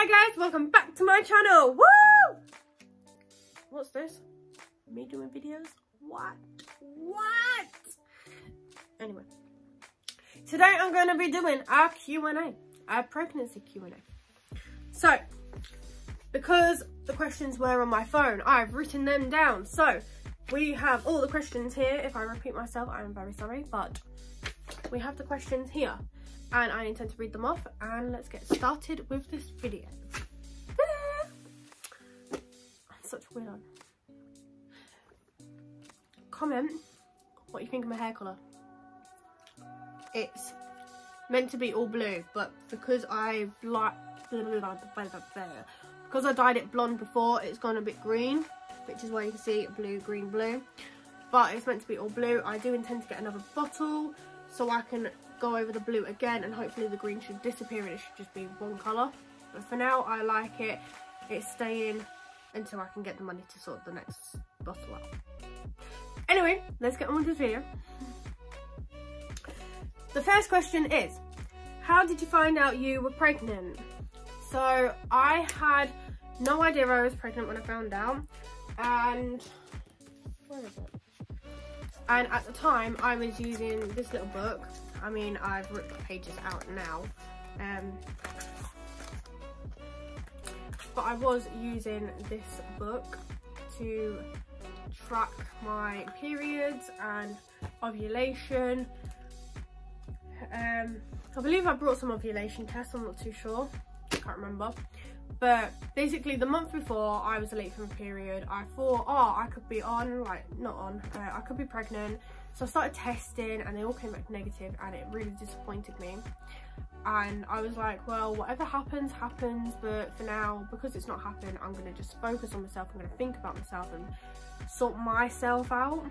Hi guys, welcome back to my channel. Woo! What's this? Me doing videos? What? Anyway, today I'm going to be doing our Q&A, our pregnancy Q&A. So, because the questions were on my phone, I've written them down. So, we have all the questions here. If I repeat myself, I am very sorry, but we have the questions here. And I intend to read them off, and let's get started with this video. I'm such a weirdo. Comment what you think of my hair colour. It's meant to be all blue, but because I dyed it blonde before, it's gone a bit green, which is why you can see blue, green, blue. But it's meant to be all blue. I do intend to get another bottle so I can go over the blue again, and hopefully the green should disappear and it should just be one colour. But for now, I like it. It's staying until I can get the money to sort the next bottle out. Anyway, let's get on with this video. The first question is, how did you find out you were pregnant? So I had no idea I was pregnant when I found out, and where is it? And at the time I was using this little book. I mean, I've ripped the pages out now, but I was using this book to track my periods and ovulation. I believe I brought some ovulation tests, I'm not too sure, I can't remember. But basically the month before I was late for my period, I thought, oh, I could be I could be pregnant. So I started testing and they all came back negative, and it really disappointed me. And I was like, well, whatever happens, happens. But for now, because it's not happened, I'm going to just focus on myself. I'm going to think about myself and sort myself out.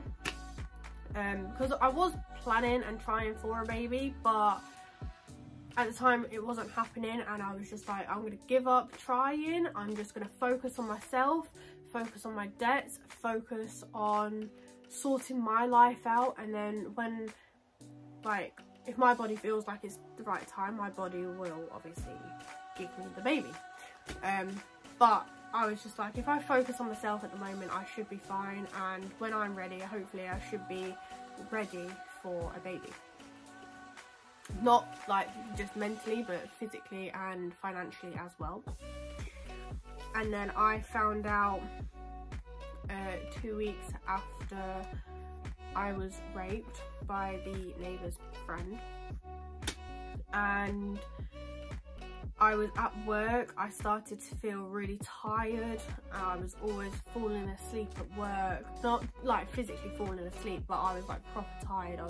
Because I was planning and trying for a baby, but at the time it wasn't happening, and I was just like, I'm going to give up trying. I'm just going to focus on myself, focus on my debts, focus on sorting my life out, and then when, like, if my body feels like it's the right time, my body will obviously give me the baby. But I was just like, if I focus on myself at the moment, I should be fine, and when I'm ready, hopefully I should be ready for a baby. Not like just mentally, but physically and financially as well. And then I found out 2 weeks after I was raped by the neighbour's friend, and I was at work. I started to feel really tired. I was always falling asleep at work, not like physically falling asleep, but I was like proper tired.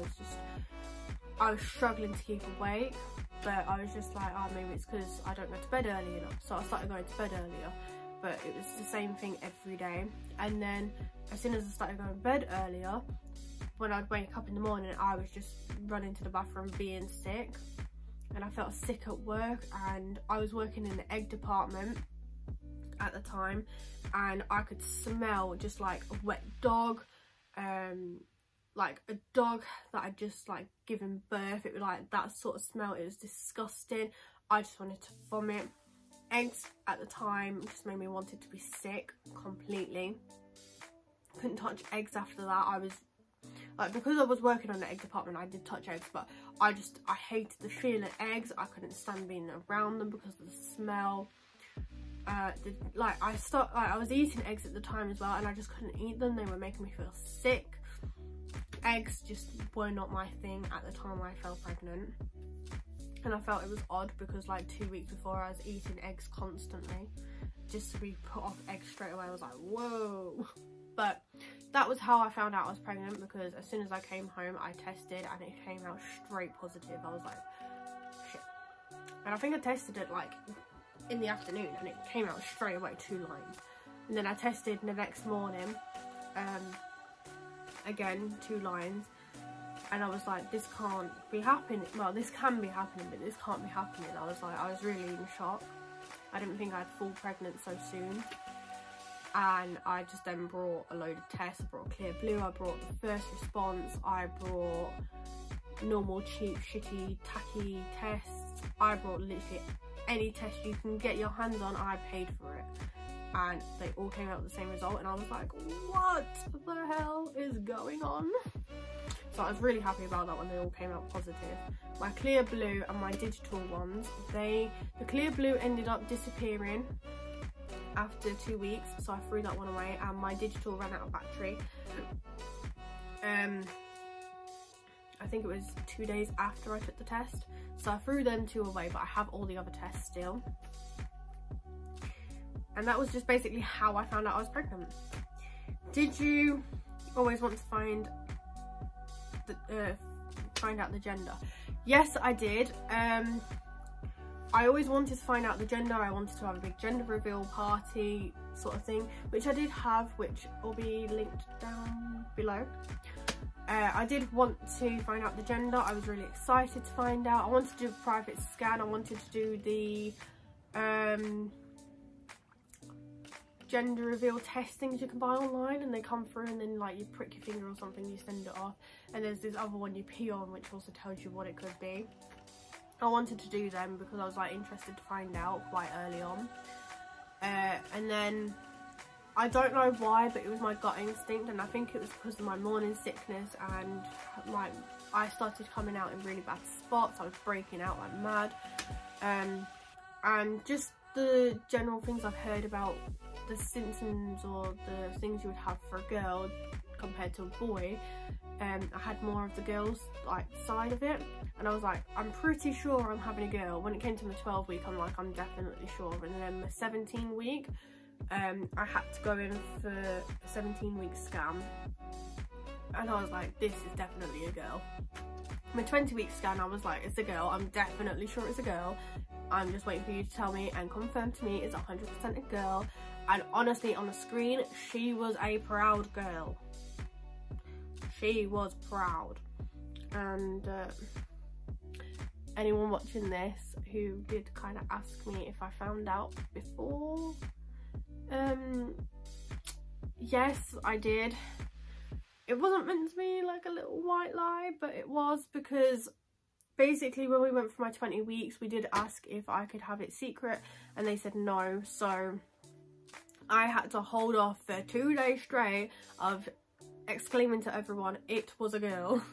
I was struggling to keep awake, but I was just like, oh, maybe it's because I don't go to bed early enough. So I started going to bed earlier, but it was the same thing every day. And then as soon as I started going to bed earlier, when I'd wake up in the morning, I was just running to the bathroom being sick. And I felt sick at work, and I was working in the egg department at the time, and I could smell just like a wet dog, like a dog that had just like given birth. It was like that sort of smell. It was disgusting. I just wanted to vomit. Eggs at the time just made me wanted to be sick completely. Couldn't touch eggs after that. I was like, because I was working on the egg department, I did touch eggs, but I hated the feeling of eggs. I couldn't stand being around them because of the smell. I was eating eggs at the time as well, and I just couldn't eat them. They were making me feel sick. Eggs just were not my thing at the time I fell pregnant. And I felt it was odd because like 2 weeks before I was eating eggs constantly. Just to be put off eggs straight away, I was like, whoa. But that was how I found out I was pregnant, because as soon as I came home, I tested and it came out straight positive. I was like, shit. And I think I tested it like in the afternoon, and it came out straight away, 2 lines. And then I tested the next morning, again 2 lines, and I was like, this can't be happening. Well, this can be happening, but this can't be happening. I was really in shock. I didn't think I'd fall pregnant so soon. And I just then brought a load of tests. I brought Clear Blue, I brought the first response, I brought normal, cheap, shitty, tacky tests. I brought literally any test you can get your hands on, I paid for it. And they all came out with the same result, and I was like, what the hell is going on? So I was really happy about that when they all came out positive. My clear blue and my digital ones, the clear blue ended up disappearing after 2 weeks, so I threw that one away, and my digital ran out of battery. I think it was 2 days after I took the test, so I threw them 2 away, but I have all the other tests still. And that was just basically how I found out I was pregnant. Did you always want to find out the gender? Yes, I did. I always wanted to find out the gender. I wanted to have a big gender reveal party sort of thing, which I did have, which will be linked down below. I did want to find out the gender. I was really excited to find out. I wanted to do a private scan. I wanted to do the gender reveal test things you can buy online, and they come through, and then like you prick your finger or something, you send it off, and there's this other one you pee on which also tells you what it could be. I wanted to do them because I was like interested to find out quite early on, and then I don't know why, but it was my gut instinct, and I think it was because of my morning sickness, and I started coming out in really bad spots. I was breaking out like mad, and just the general things I've heard about the symptoms or the things you would have for a girl compared to a boy. I had more of the girls like side of it, and I was like, I'm pretty sure I'm having a girl. When it came to my 12 week, I'm like, I'm definitely sure. And then my 17 week, I had to go in for a 17-week scan, and I was like, this is definitely a girl. My 20-week scan, I was like, it's a girl. I'm definitely sure it's a girl. I'm just waiting for you to tell me and confirm to me it's 100% a girl. And honestly, on the screen, she was a proud girl. She was proud. And anyone watching this who did kind of ask me if I found out before, yes, I did. It wasn't meant to be like a little white lie, but it was, because basically when we went for my 20 weeks, we did ask if I could have it secret, and they said no. So I had to hold off for 2 days straight of exclaiming to everyone it was a girl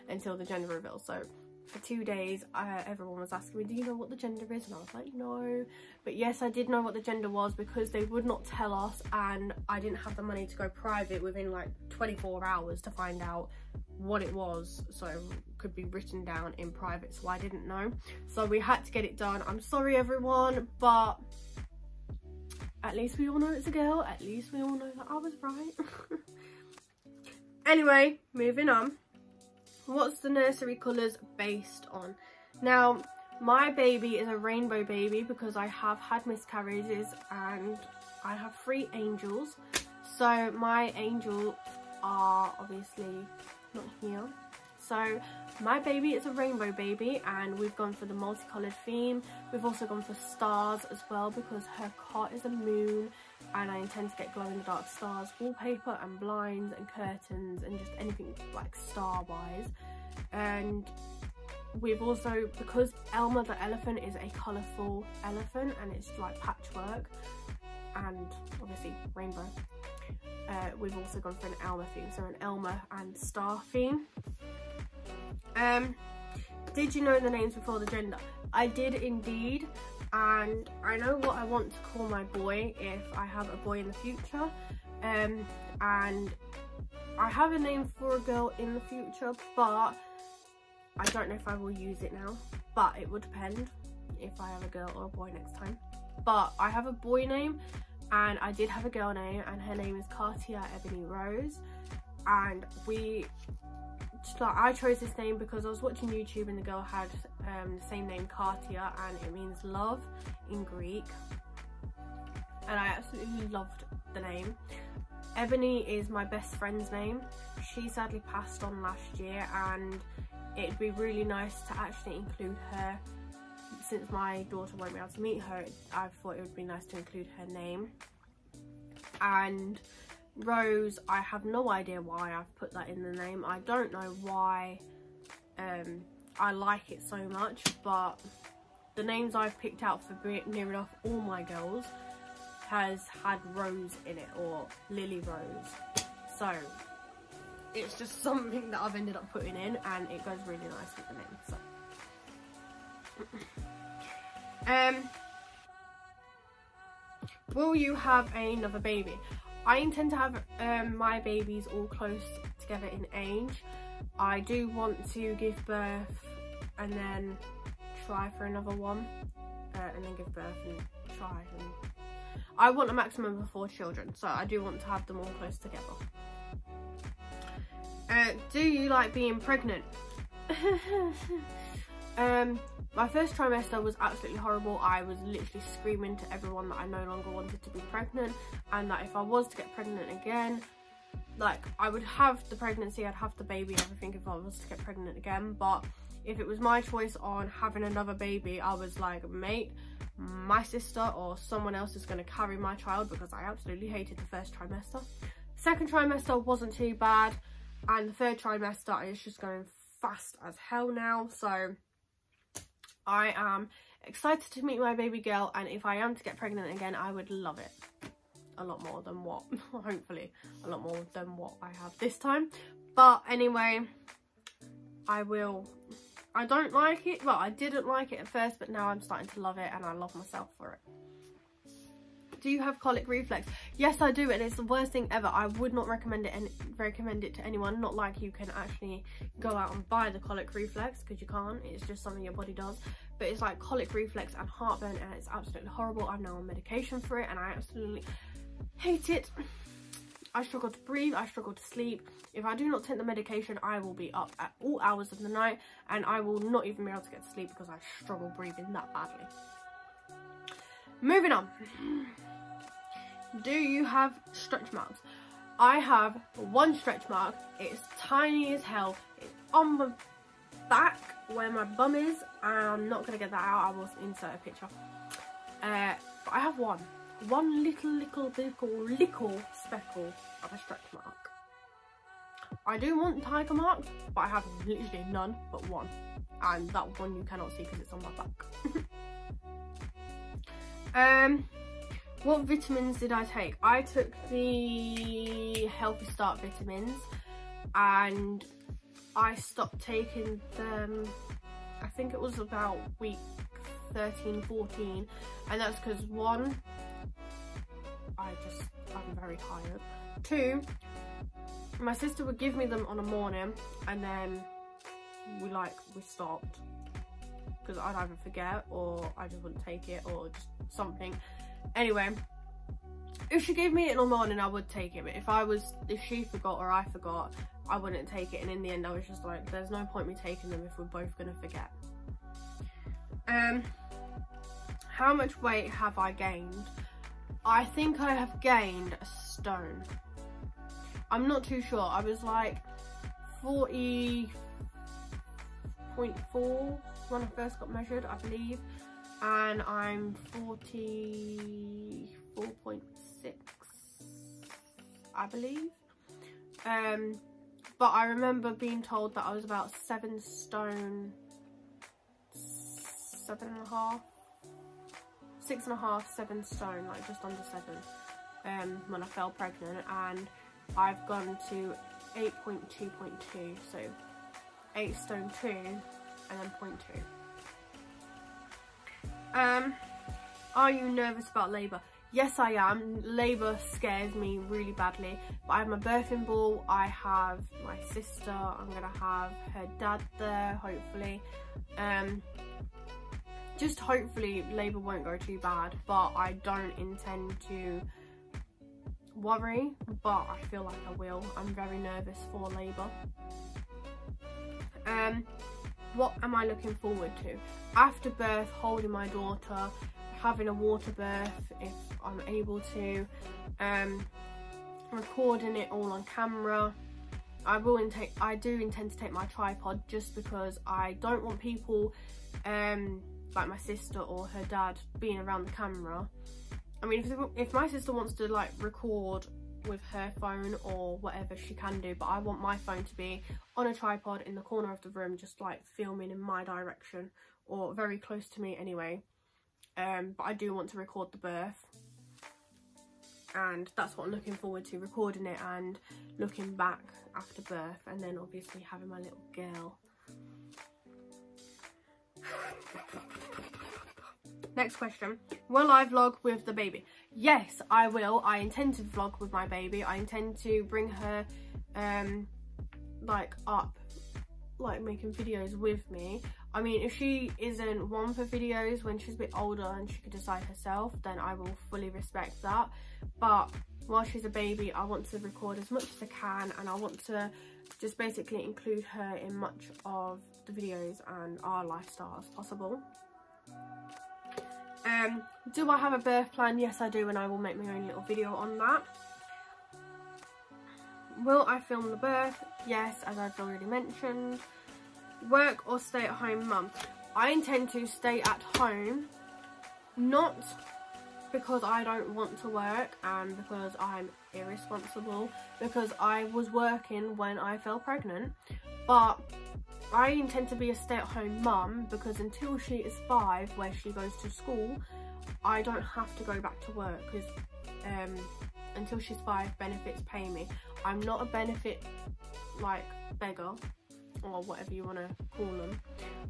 until the gender reveal. So for 2 days, everyone was asking me, do you know what the gender is? And I was like, no. But yes, I did know what the gender was, because they would not tell us, and I didn't have the money to go private within like 24 hours to find out what it was, so it could be written down in private, so I didn't know. So we had to get it done. I'm sorry everyone, but at least we all know it's a girl. At least we all know that I was right. Anyway, moving on. What's the nursery colours based on? Now, my baby is a rainbow baby because I have had miscarriages and I have 3 angels. So my angels are obviously not here. So my baby is a rainbow baby, and we've gone for the multicoloured theme. We've also gone for stars as well, because her cot is a moon, and I intend to get glow-in-the-dark stars wallpaper and blinds and curtains and just anything like star wise. And we've also, because Elma the elephant is a colourful elephant and it's like patchwork and obviously rainbow, we've also gone for an Elma theme, so an Elma and star theme. Did you know the names before the gender? I did indeed, and I know what I want to call my boy if I have a boy in the future, and I have a name for a girl in the future, but I don't know if I will use it now, but it would depend if I have a girl or a boy next time. But I have a boy name, and I did have a girl name, and her name is Katia Ebony Rose. And I chose this name because I was watching YouTube and the girl had the same name, Katia, and it means love in Greek, and I absolutely loved the name. Ebony is my best friend's name. She sadly passed on last year, and it'd be really nice to actually include her. Since my daughter won't be able to meet her, I thought it would be nice to include her name. And Rose, I have no idea why I've put that in the name. I don't know why. I like it so much, but the names I've picked out for near enough all my girls has had Rose in it, or Lily Rose. So it's just something that I've ended up putting in, and it goes really nice with the name. So will you have another baby? I intend to have my babies all close together in age. I do want to give birth and then try for another one, and then give birth and try. And I want a maximum of 4 children, so I do want to have them all close together. Do you like being pregnant? My first trimester was absolutely horrible. I was literally screaming to everyone that I no longer wanted to be pregnant, and that if I was to get pregnant again, like, I would have the pregnancy, I'd have the baby, everything if I was to get pregnant again. But if it was my choice on having another baby, I was like, mate, my sister or someone else is going to carry my child, because I absolutely hated the first trimester. Second trimester wasn't too bad, and the third trimester is just going fast as hell now. So I am excited to meet my baby girl, and if I am to get pregnant again, I would love it a lot more than what, hopefully a lot more than what I have this time. But anyway, I don't like it. Well, I didn't like it at first, but now I'm starting to love it, and I love myself for it. Do you have colic reflex? Yes, I do, and it's the worst thing ever. I would not recommend it to anyone. Not like you can actually go out and buy the colic reflex, because you can't. It's just something your body does. But it's like colic reflex and heartburn, and it's absolutely horrible. I'm now on medication for it, and I absolutely hate it. I struggle to breathe, I struggle to sleep. If I do not take the medication, I will be up at all hours of the night, and I will not even be able to get to sleep because I struggle breathing that badly. Moving on. Do you have stretch marks? I have one stretch mark. It's tiny as hell. It's on my back where my bum is. I'm not going to get that out. I will insert a picture. But I have one little speckle of a stretch mark. I do want tiger marks, but I have literally none but one, and that one you cannot see because it's on my back. What vitamins did I take? I took the Healthy Start vitamins, and I stopped taking them, I think it was about week 13, 14, and that's because 1, I'm very tired. 2, my sister would give me them on a morning, and then we stopped, because I'd either forget, or I just wouldn't take it, or just something. Anyway, if she gave me it in the morning, I would take it, but if she forgot or I forgot, I wouldn't take it. And in the end, I was just like, there's no point me taking them if we're both gonna forget. How much weight have I gained? I think I have gained a stone. I'm not too sure. I was like 40.4 when I first got measured, I believe, and I'm 44.6, I believe. But I remember being told that I was about 7 stone, 7.5, 6.5, 7 stone, like just under 7, when I fell pregnant, and I've gone to 8.2.2, so 8 stone 2 and then 0.2. Are you nervous about labour? Yes, I am. Labour scares me really badly, but I have my birthing ball, I have my sister, I'm gonna have her dad there, hopefully. Just hopefully labour won't go too bad, but I don't intend to worry, but I feel like I will. I'm very nervous for labour. What am I looking forward to? After birth, holding my daughter, having a water birth if I'm able to, recording it all on camera. I do intend to take my tripod, just because I don't want people like my sister or her dad being around the camera. I mean, if my sister wants to like record with her phone or whatever she can do, but I want my phone to be on a tripod in the corner of the room, just like filming in my direction or very close to me anyway. But I do want to record the birth, and that's what I'm looking forward to, recording it and looking back after birth, and then obviously having my little girl. Next question, will I vlog with the baby? Yes, I will. I intend to vlog with my baby. I intend to bring her like up, like making videos with me. I mean, if she isn't one for videos when she's a bit older and she could decide herself, then I will fully respect that. But while she's a baby, I want to record as much as I can, and I want to just basically include her in much of the videos and our lifestyle as possible. Do I have a birth plan? Yes, I do, and I will make my own little video on that. Will I film the birth? Yes, as I've already mentioned. Work or stay at home mum? I intend to stay at home, not because I don't want to work and because I'm irresponsible, because I was working when I fell pregnant, but I intend to be a stay-at-home mum because until she is 5, where she goes to school, I don't have to go back to work, because until she's 5, benefits pay me. I'm not a benefit like beggar or whatever you want to call them.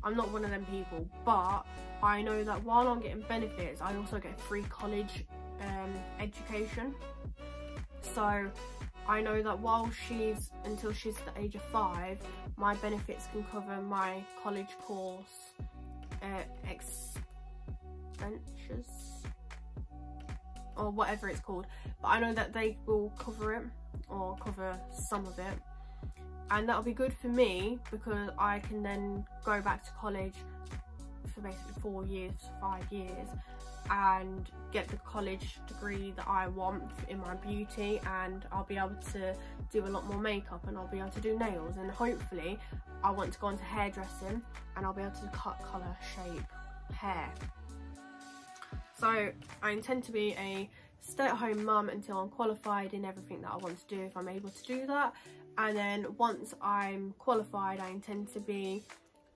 I'm not one of them people, but I know that while I'm getting benefits, I also get free college education. So I know that while until she's the age of 5, my benefits can cover my college course expenditures or whatever it's called, but I know that they will cover it, or cover some of it, and that'll be good for me because I can then go back to college for basically 4 years, 5 years, and get the college degree that I want in my beauty, and I'll be able to do a lot more makeup, and I'll be able to do nails, and hopefully I want to go into hairdressing and I'll be able to cut, colour, shape hair. So I intend to be a stay-at-home mum until I'm qualified in everything that I want to do, if I'm able to do that. And then once I'm qualified, I intend to be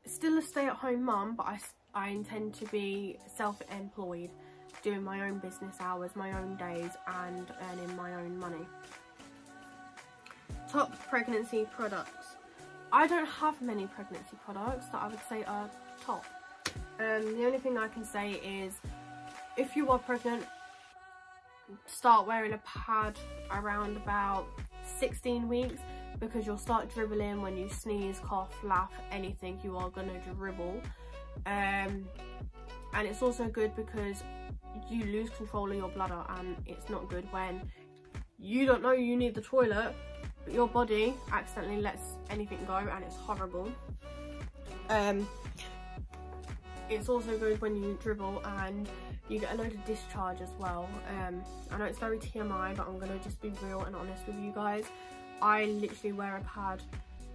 still a stay-at-home mum, but I intend to be self-employed, doing my own business hours, my own days, and earning my own money. Top pregnancy products. I don't have many pregnancy products that I would say are top. The only thing I can say is, if you are pregnant, start wearing a pad around about 16 weeks, because you'll start dribbling when you sneeze, cough, laugh, anything, you are gonna dribble. And it's also good because you lose control of your bladder, and it's not good when you don't know you need the toilet, but your body accidentally lets anything go, and it's horrible. It's also good when you dribble and you get a load of discharge as well. I know it's very TMI, but I'm gonna just be real and honest with you guys. I literally wear a pad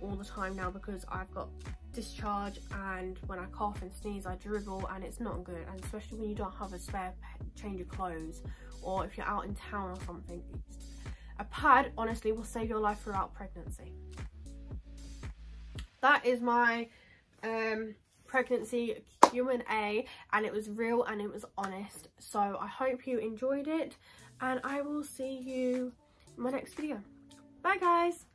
all the time now because I've got discharge, and when I cough and sneeze I dribble, and it's not good, and especially when you don't have a spare change of clothes, or if you're out in town or something. A pad honestly will save your life throughout pregnancy. That is my pregnancy Q&A, and it was real and it was honest. So I hope you enjoyed it, and I will see you in my next video. Bye guys.